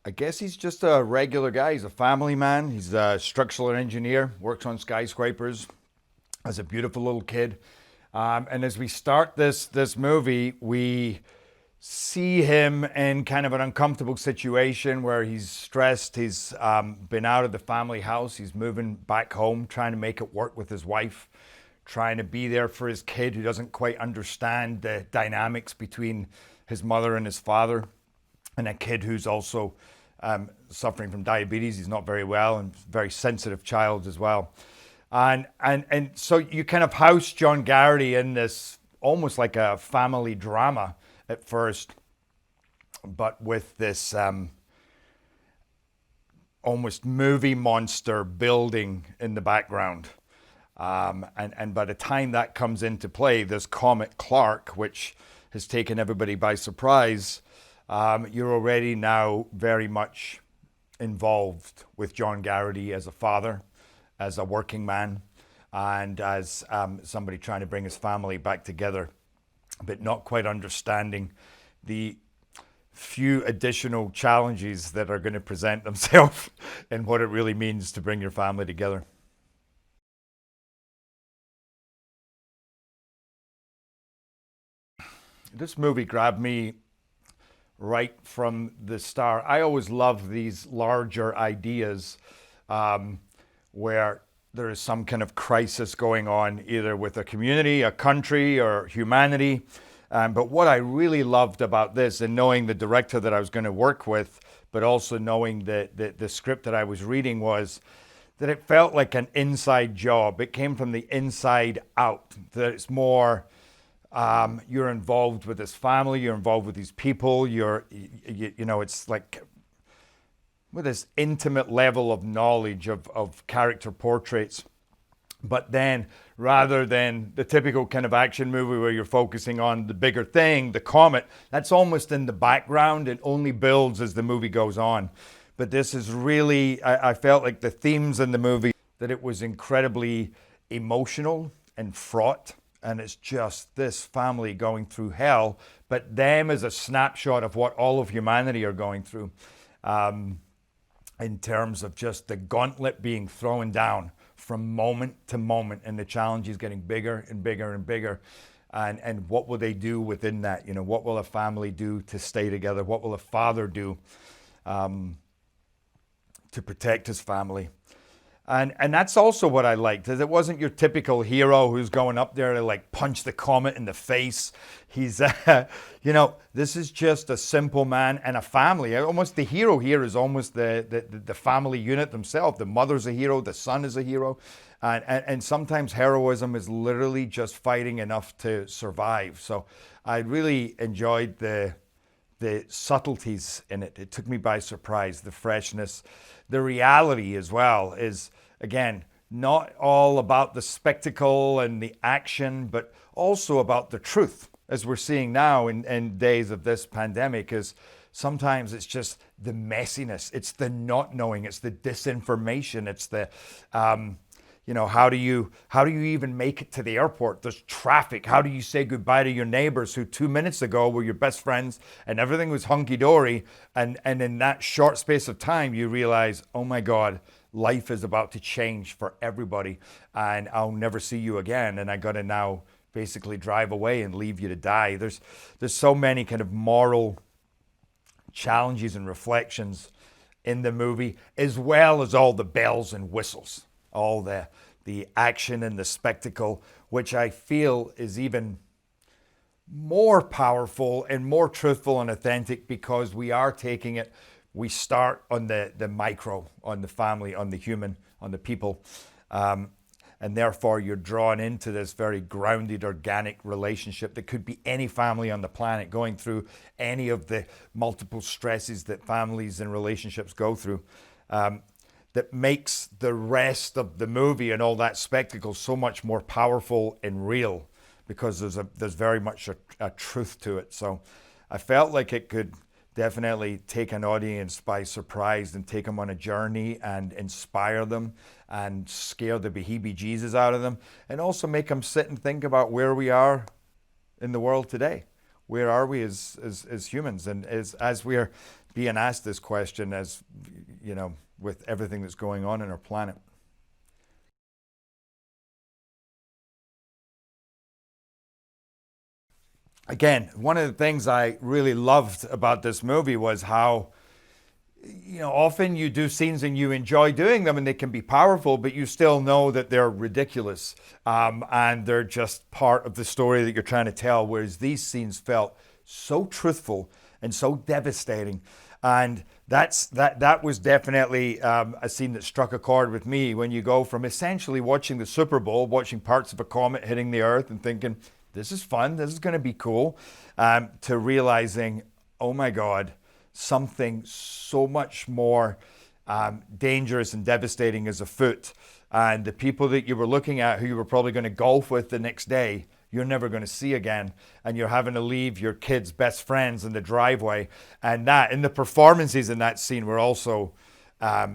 I guess he's just a regular guy. He's a family man. He's a structural engineer, works on skyscrapers, has a beautiful little kid. And as we start this movie, we see him in kind of an uncomfortable situation where he's stressed. He's been out of the family house. He's moving back home, trying to make it work with his wife, trying to be there for his kid who doesn't quite understand the dynamics between his mother and his father, and a kid who's also suffering from diabetes. He's not very well and very sensitive child as well. And so you kind of house John Garrity in this almost like a family drama at first, but with this almost movie monster building in the background. And by the time that comes into play, this Comet Clark, which has taken everybody by surprise, you're already now very much involved with John Garrity as a father, as a working man, and as somebody trying to bring his family back together, but not quite understanding the few additional challenges that are going to present themselves and what it really means to bring your family together. This movie grabbed me right from the start. I always love these larger ideas where there is some kind of crisis going on, either with a community, a country, or humanity. But what I really loved about this, and knowing the director that I was going to work with, but also knowing the script that I was reading, was that it felt like an inside job. It came from the inside out. That it's more, you're involved with this family, you're involved with these people, it's like with this intimate level of knowledge of character portraits. But then, rather than the typical kind of action movie where you're focusing on the bigger thing, the comet, that's almost in the background and only builds as the movie goes on. But this is really, I felt like the themes in the movie, that it was incredibly emotional and fraught. And it's just this family going through hell, but them as a snapshot of what all of humanity are going through. In terms of just the gauntlet being thrown down from moment to moment, and the challenges getting bigger and bigger and bigger. And what will they do within that? What will a family do to stay together? What will a father do to protect his family? And that's also what I liked, is it wasn't your typical hero who's going up there to like punch the comet in the face. He's, this is just a simple man and a family. Almost the hero here is almost the family unit themselves. The mother's a hero, the son is a hero. And sometimes heroism is literally just fighting enough to survive. So I really enjoyed the subtleties in it. It took me by surprise, the freshness. The reality as well is, again, not all about the spectacle and the action, but also about the truth, as we're seeing now in days of this pandemic. Is sometimes it's just the messiness, it's the not knowing, it's the disinformation, it's the how do you even make it to the airport? There's traffic. How do you say goodbye to your neighbors who 2 minutes ago were your best friends and everything was hunky-dory, and in that short space of time you realize, oh my God, life is about to change for everybody and I'll never see you again, and I gotta now basically drive away and leave you to die. There's so many kind of moral challenges and reflections in the movie, as well as all the bells and whistles, all the action and the spectacle, which I feel is even more powerful and more truthful and authentic, because we are taking it, we start on the micro, on the family, on the human, on the people. And therefore you're drawn into this very grounded, organic relationship that could be any family on the planet going through any of the multiple stresses that families and relationships go through. That makes the rest of the movie and all that spectacle so much more powerful and real, because there's very much a truth to it. So I felt like it could definitely take an audience by surprise and take them on a journey and inspire them and scare the beheebie-Jesus out of them, and also make them sit and think about where we are in the world today. Where are we as humans? And as we're being asked this question, as you know, with everything that's going on in our planet. Again, one of the things I really loved about this movie was how, you know, often you do scenes and you enjoy doing them and they can be powerful, but you still know that they're ridiculous, and they're just part of the story that you're trying to tell. Whereas these scenes felt so truthful and so devastating. And that was definitely a scene that struck a chord with me, when you go from essentially watching the Super Bowl, watching parts of a comet hitting the Earth and thinking, this is fun, this is going to be cool, to realizing, oh my God, something so much more dangerous and devastating is afoot. And the people that you were looking at, who you were probably going to golf with the next day, you're never going to see again. And you're having to leave your kids' best friends in the driveway. And the performances in that scene were also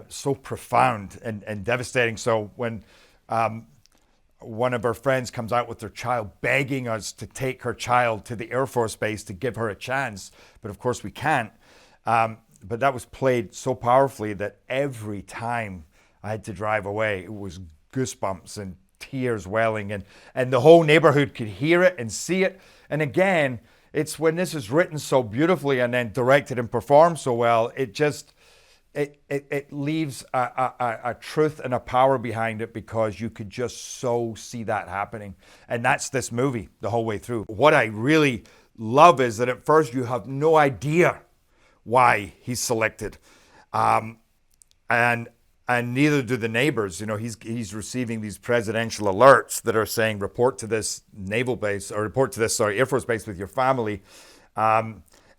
so profound and devastating. So when one of our friends comes out with their child, begging us to take her child to the Air Force Base to give her a chance, but of course we can't. But that was played so powerfully that every time I had to drive away, it was goosebumps and tears welling, and the whole neighborhood could hear it and see it. And again, it's when this is written so beautifully and then directed and performed so well, it just it leaves a truth and a power behind it, because you could just so see that happening. And that's this movie the whole way through. What I really love is that at first you have no idea why he's selected, and neither do the neighbors. You know, he's receiving these presidential alerts that are saying, report to this naval base, or report to this, Air Force Base with your family.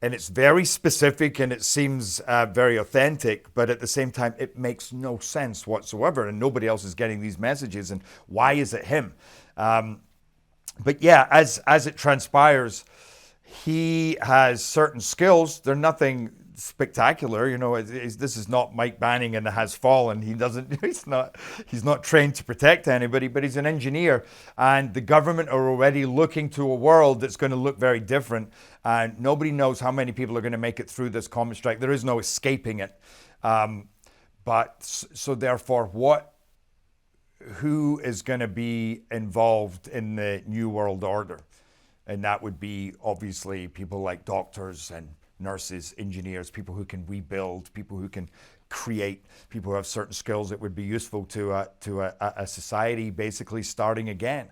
And it's very specific and it seems very authentic, but at the same time, it makes no sense whatsoever, and nobody else is getting these messages. And why is it him? But yeah, as it transpires, he has certain skills. They're nothing spectacular, you know. This is not Mike Banning and the Has Fallen. He's not trained to protect anybody, but he's an engineer, and the government are already looking to a world that's going to look very different, and nobody knows how many people are going to make it through this comet strike. There is no escaping it. But so therefore, who is going to be involved in the New World Order? And that would be obviously people like doctors and nurses, engineers, people who can rebuild, people who can create, people who have certain skills that would be useful to a society basically starting again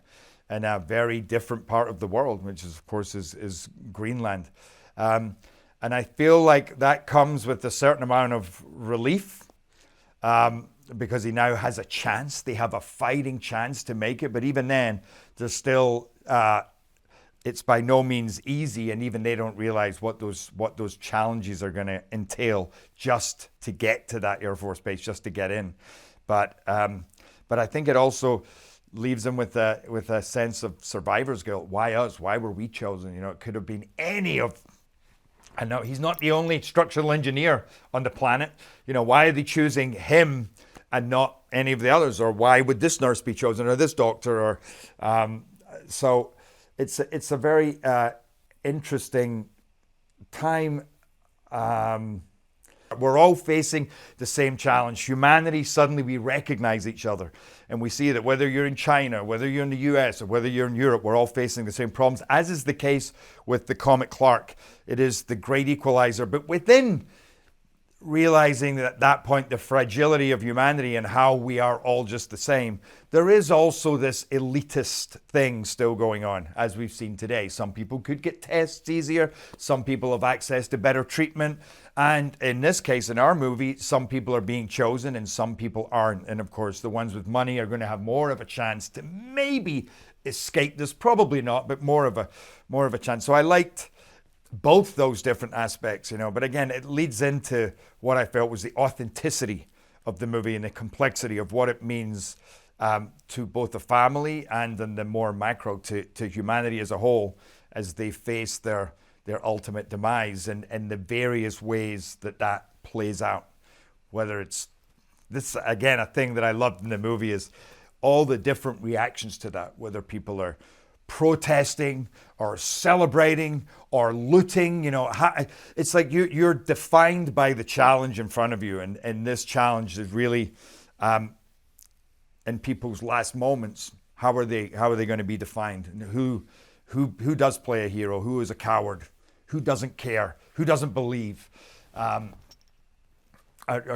in a very different part of the world, which is, of course, is Greenland. And I feel like that comes with a certain amount of relief, because he now has a chance. They have a fighting chance to make it, but even then, there's still it's by no means easy, and even they don't realize what those challenges are going to entail just to get to that Air Force Base, just to get in. But I think it also leaves them with a sense of survivor's guilt. Why us? Why were we chosen? You know, it could have been any of. I know he's not the only structural engineer on the planet. You know, why are they choosing him and not any of the others? Or why would this nurse be chosen, or this doctor? Or so. It's a very interesting time. We're all facing the same challenge. Humanity, suddenly we recognize each other. And we see that whether you're in China, whether you're in the US, or whether you're in Europe, we're all facing the same problems, as is the case with the Comet Clark. It is the great equalizer. But within realizing that at that point, the fragility of humanity and how we are all just the same, there is also this elitist thing still going on, as we've seen today. Some people could get tests easier. Some people have access to better treatment. And in this case, in our movie, some people are being chosen and some people aren't. And of course, the ones with money are going to have more of a chance to maybe escape this. Probably not, but more of a chance. So I liked both those different aspects, you know. But again, it leads into what I felt was the authenticity of the movie and the complexity of what it means to both the family and then the more macro to humanity as a whole, as they face their ultimate demise, and the various ways that plays out. Whether it's this, again, a thing that I loved in the movie is all the different reactions to that, whether people are protesting or celebrating or looting. It's like you're defined by the challenge in front of you, and this challenge is really in people's last moments. How are they going to be defined? And who does play a hero? Who is a coward? Who doesn't care? Who doesn't believe? Or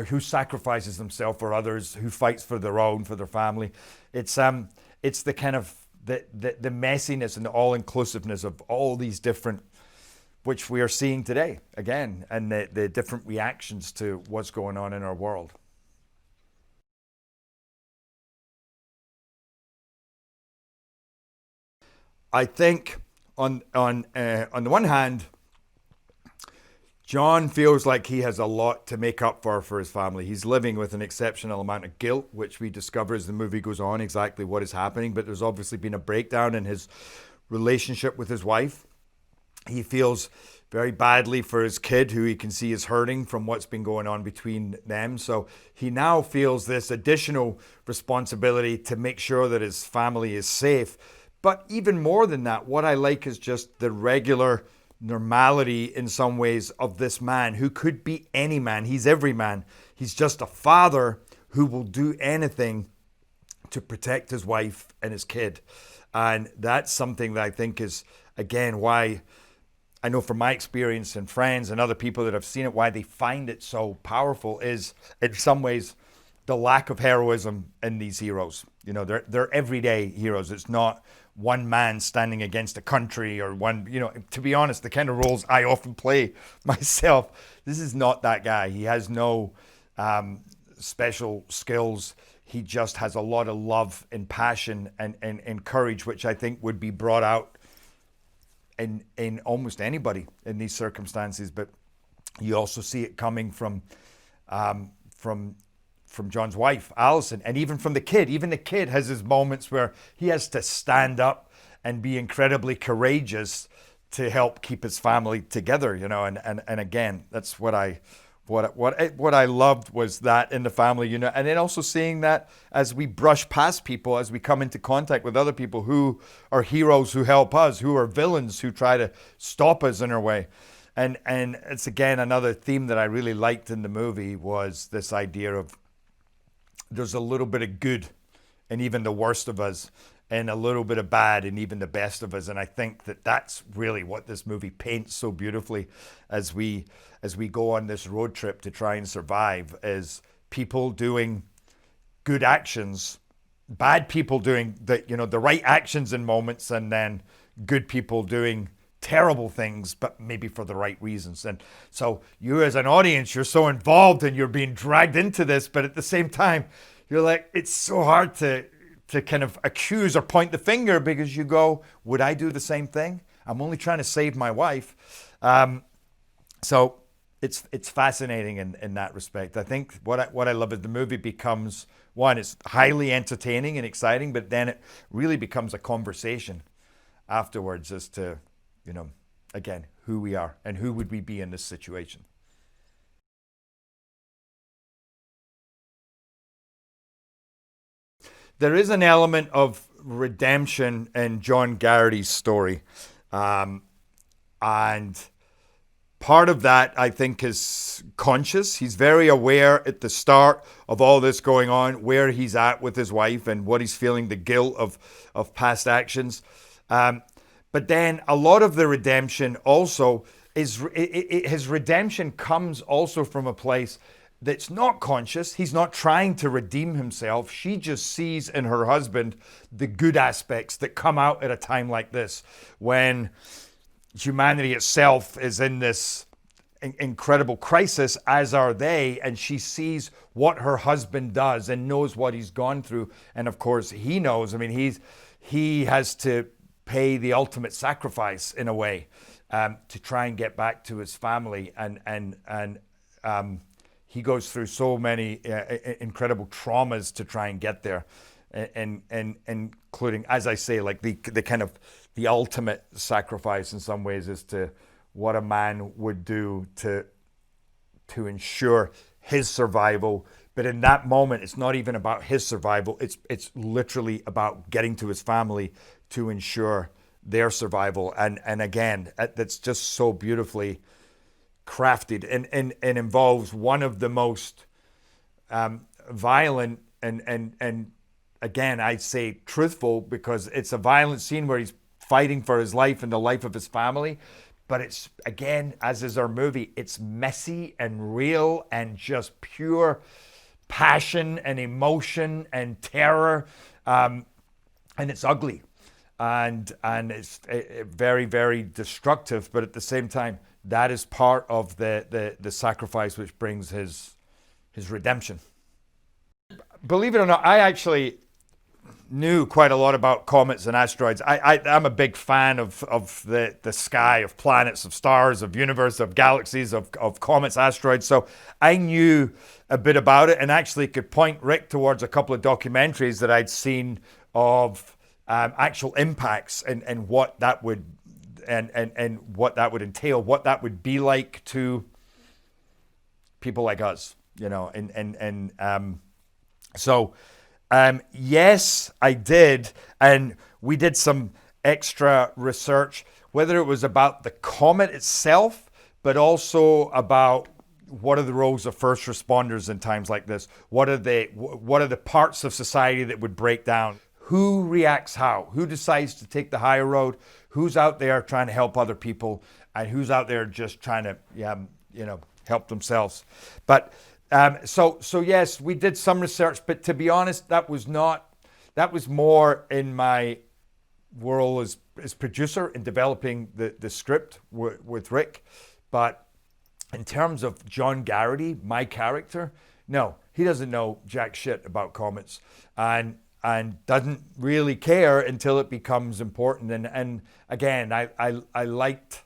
who sacrifices themselves for others? Who fights for their own, for their family? It's the kind of the messiness and the all-inclusiveness of all these different, which we are seeing today again, and the different reactions to what's going on in our world. I think on the one hand, John feels like he has a lot to make up for his family. He's living with an exceptional amount of guilt, which we discover as the movie goes on exactly what is happening. But there's obviously been a breakdown in his relationship with his wife. He feels very badly for his kid, who he can see is hurting from what's been going on between them. So he now feels this additional responsibility to make sure that his family is safe. But even more than that, what I like is just the regular normality in some ways of this man who could be any man. He's every man. He's just a father who will do anything to protect his wife and his kid. And that's something that I think is, again, why I know from my experience and friends and other people that have seen it, why they find it so powerful is in some ways the lack of heroism in these heroes. They're everyday heroes. It's not one man standing against a country or one, to be honest, the kind of roles I often play myself, this is not that guy. He has no special skills. He just has a lot of love and passion and courage, which I think would be brought out in almost anybody in these circumstances. But you also see it coming from John's wife, Alison, and even from the kid. Even the kid has his moments where he has to stand up and be incredibly courageous to help keep his family together, and again, that's what I loved was that in the family, and then also seeing that as we brush past people, as we come into contact with other people who are heroes who help us, who are villains who try to stop us in our way. And it's again another theme that I really liked in the movie was this idea of there's a little bit of good in even the worst of us, and a little bit of bad in even the best of us. And I think that that's really what this movie paints so beautifully as we go on this road trip to try and survive, is people doing good actions, bad people doing the right actions in moments, and then good people doing terrible things, but maybe for the right reasons. And so you as an audience, you're so involved and you're being dragged into this, but at the same time, you're like, it's so hard to kind of accuse or point the finger, because you go, would I do the same thing? I'm only trying to save my wife. So it's fascinating in that respect. I think what I love is the movie becomes, one, it's highly entertaining and exciting, but then it really becomes a conversation afterwards as to, again, who we are and who would we be in this situation. There is an element of redemption in John Garrity's story. And part of that, I think, is conscious. He's very aware at the start of all this going on, where he's at with his wife and what he's feeling, the guilt of past actions. But then a lot of the redemption also is, his redemption comes also from a place that's not conscious. He's not trying to redeem himself. She just sees in her husband the good aspects that come out at a time like this, when humanity itself is in this incredible crisis, as are they, and she sees what her husband does and knows what he's gone through. And of course, he knows, he has to pay the ultimate sacrifice in a way to try and get back to his family, and he goes through so many incredible traumas to try and get there, and including, as I say, like the kind of the ultimate sacrifice in some ways as to what a man would do to ensure his survival. But in that moment, it's not even about his survival. It's literally about getting to his family to ensure their survival. And again, that's just so beautifully crafted and involves one of the most violent and again, I'd say truthful, because it's a violent scene where he's fighting for his life and the life of his family. But it's, again, as is our movie, it's messy and real and just pure passion and emotion and terror. And it's ugly. And it's very, very destructive. But at the same time, that is part of the sacrifice which brings his redemption. Believe it or not, I actually knew quite a lot about comets and asteroids. I'm a big fan of the sky, of planets, of stars, of universe, of galaxies, of comets, asteroids. So I knew a bit about it, and actually could point Rick towards a couple of documentaries that I'd seen of actual impacts and what that would and what that would entail, what that would be like to people like us, you know, so. Yes, I did. And we did some extra research, whether it was about the comet itself, but also about what are the roles of first responders in times like this? What are the parts of society that would break down? Who reacts how? Who decides to take the higher road? Who's out there trying to help other people? And who's out there just trying to, help themselves? But so yes, we did some research, but to be honest, that was more in my role as producer in developing the script with Rick. But in terms of John Garrity, my character, no, he doesn't know jack shit about comets and doesn't really care until it becomes important. And again, I liked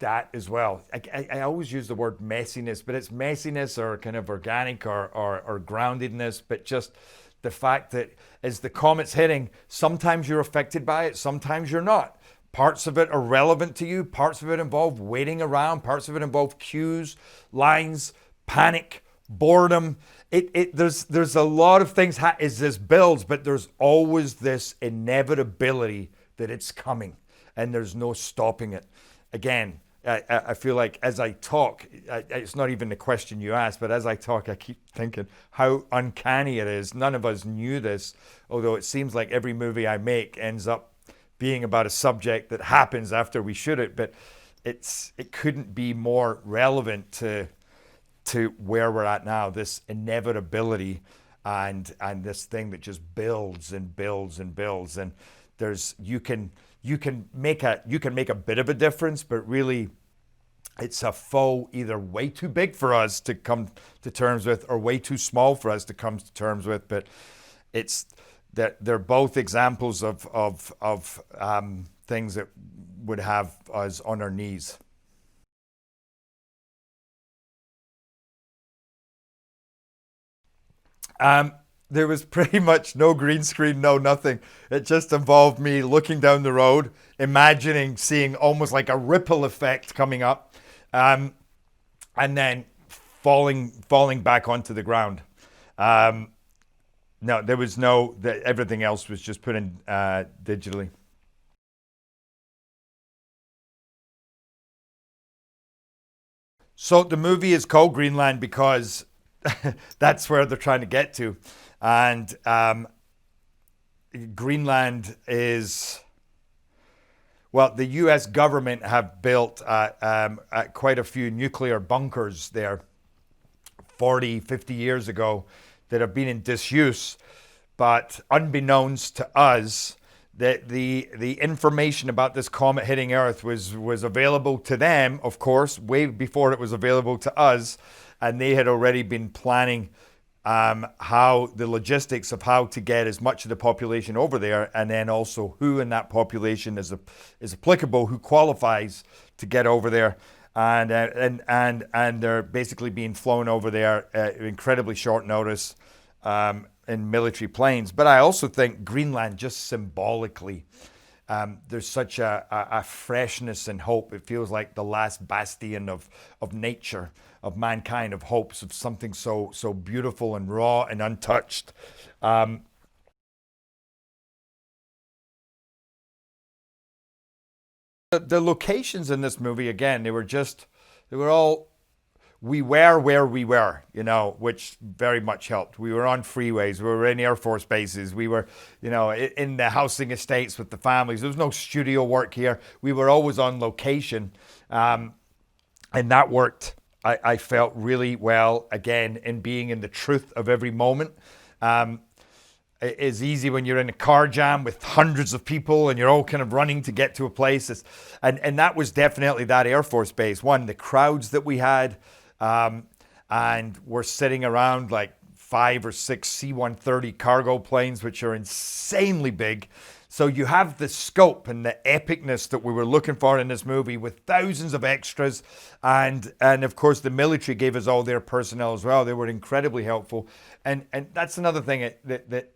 that as well. I always use the word messiness, but it's messiness or kind of organic or groundedness, but just the fact that as the comet's hitting, sometimes you're affected by it, sometimes you're not. Parts of it are relevant to you, parts of it involve waiting around, parts of it involve cues, lines, panic, boredom. There's a lot of things as this builds, but there's always this inevitability that it's coming and there's no stopping it. Again, I feel like as I talk, it's not even the question you asked, but as I talk, I keep thinking how uncanny it is. None of us knew this, although it seems like every movie I make ends up being about a subject that happens after we shoot it, but it couldn't be more relevant to where we're at now, this inevitability and this thing that just builds and builds and builds. And you can make a bit of a difference, but really it's a foe either way too big for us to come to terms with or way too small for us to come to terms with. But it's that they're both examples of things that would have us on our knees. There was pretty much no green screen, no nothing. It just involved me looking down the road, imagining seeing almost like a ripple effect coming up, and then falling back onto the ground. No, there was everything else was just put in digitally. So the movie is called Greenland because that's where they're trying to get to. And Greenland is, well, the US government have built quite a few nuclear bunkers there 40, 50 years ago that have been in disuse. But unbeknownst to us, the information about this comet hitting Earth was available to them, of course, way before it was available to us. And they had already been planning how the logistics of how to get as much of the population over there, and then also who in that population is applicable, who qualifies to get over there, and they're basically being flown over there at incredibly short notice in military planes. But I also think Greenland, just symbolically, there's such a freshness and hope. It feels like the last bastion of nature, of mankind, of hopes, of something so beautiful and raw and untouched. The locations in this movie, again, they were all, we were where we were, which very much helped. We were on freeways, we were in Air Force bases, we were, in the housing estates with the families. There was no studio work here. We were always on location. And that worked, I felt, really well, again, in being in the truth of every moment. It's easy when you're in a car jam with hundreds of people and you're all kind of running to get to a place. And that was definitely that Air Force base. One, the crowds that we had, and we're sitting around like 5 or 6 C-130 cargo planes, which are insanely big. So you have the scope and the epicness that we were looking for in this movie, with thousands of extras. And of course, the military gave us all their personnel as well. They were incredibly helpful. And that's another thing that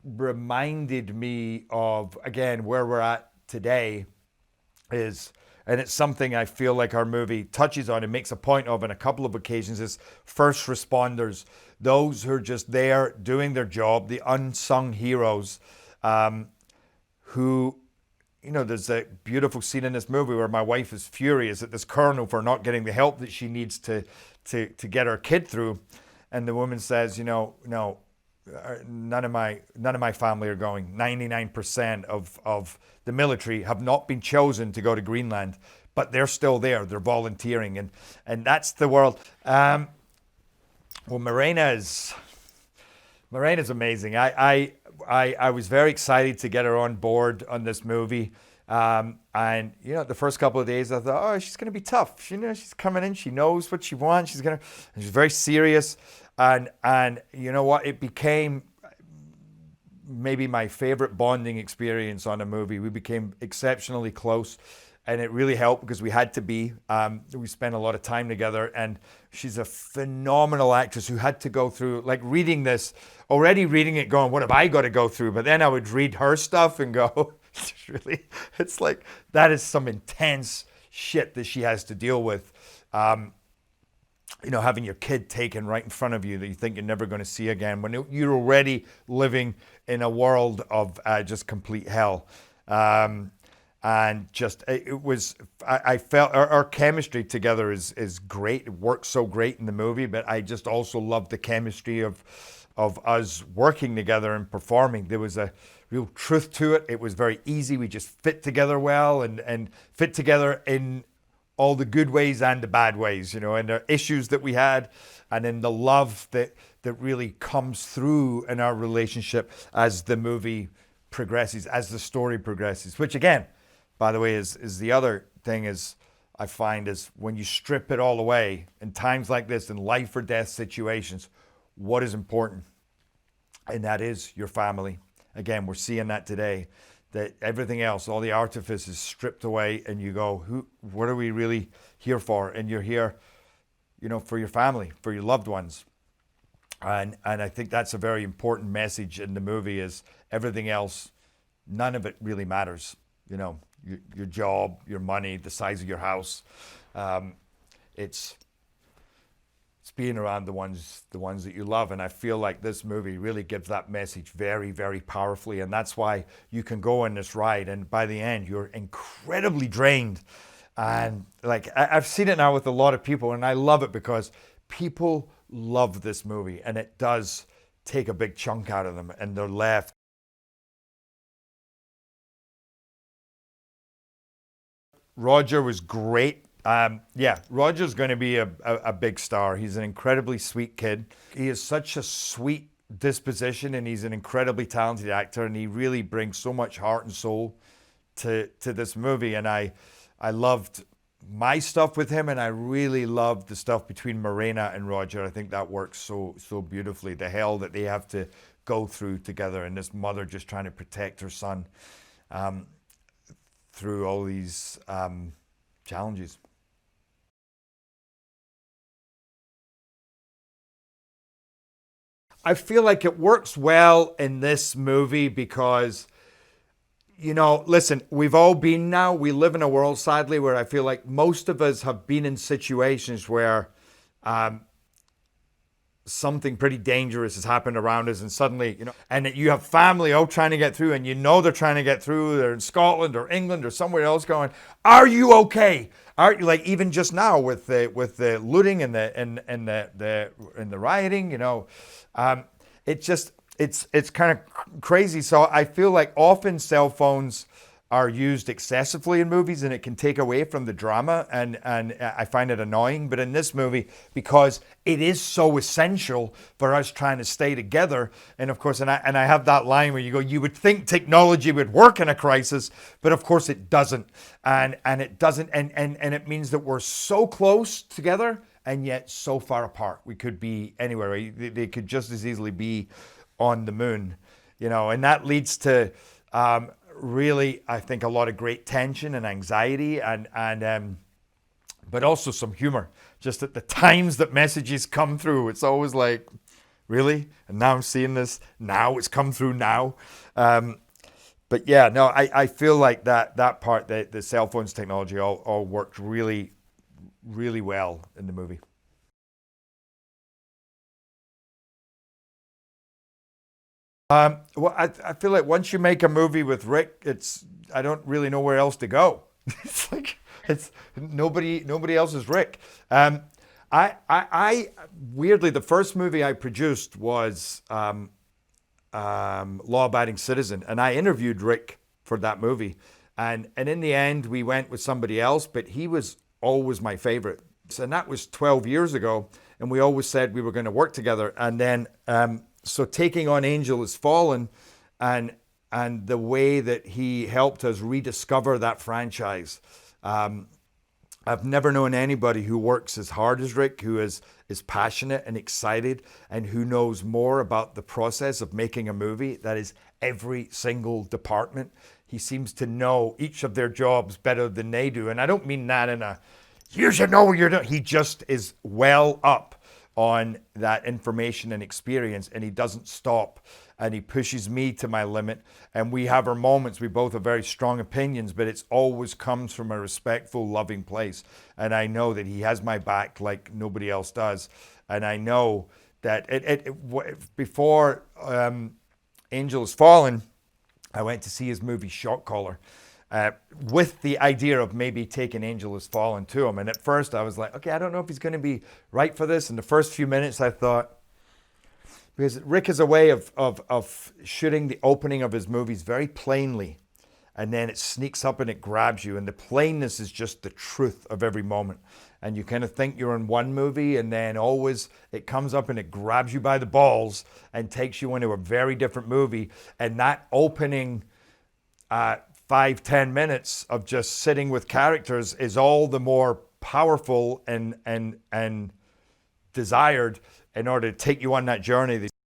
reminded me of, again, where we're at today is, and it's something I feel like our movie touches on and makes a point of on a couple of occasions, is first responders, those who are just there doing their job, the unsung heroes, who, there's a beautiful scene in this movie where my wife is furious at this colonel for not getting the help that she needs to get her kid through. And the woman says, no, none of my family are going. 99% of the military have not been chosen to go to Greenland, but they're still there. They're volunteering, and that's the world. Well, Morena's amazing. I was very excited to get her on board on this movie. And the first couple of days I thought, oh, she's going to be tough. She's coming in. She knows what she wants. She's very serious. And you know what? It became maybe my favorite bonding experience on a movie. We became exceptionally close, and it really helped because we had to be. We spent a lot of time together, and she's a phenomenal actress who had to go through, like, reading it going, what have I got to go through? But then I would read her stuff and go, it's like, that is some intense shit that she has to deal with. Having your kid taken right in front of you that you think you're never going to see again, when you're already living in a world of just complete hell. And just, I felt our chemistry together is great. It works so great in the movie, but I just also love the chemistry of us working together and performing. There was a real truth to it. It was very easy. We just fit together well and fit together in all the good ways and the bad ways, and the issues that we had, and then the love that really comes through in our relationship as the movie progresses, as the story progresses, which, again, by the way, is the other thing is I find is when you strip it all away in times like this, in life or death situations, what is important? And that is your family. Again, we're seeing that today, that everything else, all the artifice is stripped away, and you go, what are we really here for? And you're here, for your family, for your loved ones. And I think that's a very important message in the movie, is everything else, none of it really matters. Your job, your money, the size of your house. It's being around the ones that you love. And I feel like this movie really gives that message very, very powerfully. And that's why you can go on this ride, and by the end, you're incredibly drained. And like, I've seen it now with a lot of people, and I love it because people love this movie, and it does take a big chunk out of them, and they're left. Roger was great. Roger's going to be a big star. He's an incredibly sweet kid. He has such a sweet disposition, and he's an incredibly talented actor, and he really brings so much heart and soul to this movie. And I loved my stuff with him, and I really loved the stuff between Morena and Roger. I think that works so beautifully. The hell that they have to go through together, and this mother just trying to protect her son through all these challenges. I feel like it works well in this movie because, listen, we've all been now. We live in a world, sadly, where I feel like most of us have been in situations where something pretty dangerous has happened around us, and suddenly, and you have family all trying to get through, and they're trying to get through. They're in Scotland or England or somewhere else going, are you okay? Are you, like, even just now with the looting and the rioting, it's kind of crazy. So I feel like often cell phones are used excessively in movies, and it can take away from the drama, and I find it annoying. But in this movie, because it is so essential for us trying to stay together, and of course, and I have that line where you would think technology would work in a crisis, but of course it doesn't, and it doesn't, and it means that we're so close together and yet so far apart. We could be anywhere. They could just as easily be on the moon, and that leads to really, I think, a lot of great tension and anxiety, and but also some humor. Just at the times that messages come through, it's always like, really? And now I'm seeing this. Now it's come through now. But yeah, no, I feel like that part, the cell phones technology, all worked really, really well in the movie. Well, I feel like once you make a movie with Ric, I don't really know where else to go. It's like it's nobody else is Ric. I weirdly, the first movie I produced was Law Abiding Citizen, and I interviewed Ric for that movie, and in the end we went with somebody else, but he was always my favorite, and that was 12 years ago, and we always said we were going to work together, and then. So taking on Angel Has Fallen, and the way that he helped us rediscover that franchise. I've never known anybody who works as hard as Ric, who is passionate and excited, and who knows more about the process of making a movie. That is every single department. He seems to know each of their jobs better than they do. And I don't mean that in a, you should know what you're doing. He just is well up on that information and experience, and he doesn't stop, and he pushes me to my limit, and we have our moments. We both have very strong opinions, but it's always comes from a respectful, loving place, and I know that he has my back like nobody else does, and I know that before Angel Has Fallen, I went to see his movie Shot Caller, with the idea of maybe taking Angel Has Fallen to him. And at first I was like, okay, I don't know if he's going to be right for this. In the first few minutes I thought, because Ric has a way of shooting the opening of his movies very plainly, and then it sneaks up and it grabs you, and the plainness is just the truth of every moment. And you kind of think you're in one movie, and then always it comes up and it grabs you by the balls and takes you into a very different movie. And that opening 5-10 minutes of just sitting with characters is all the more powerful and desired in order to take you on that journey.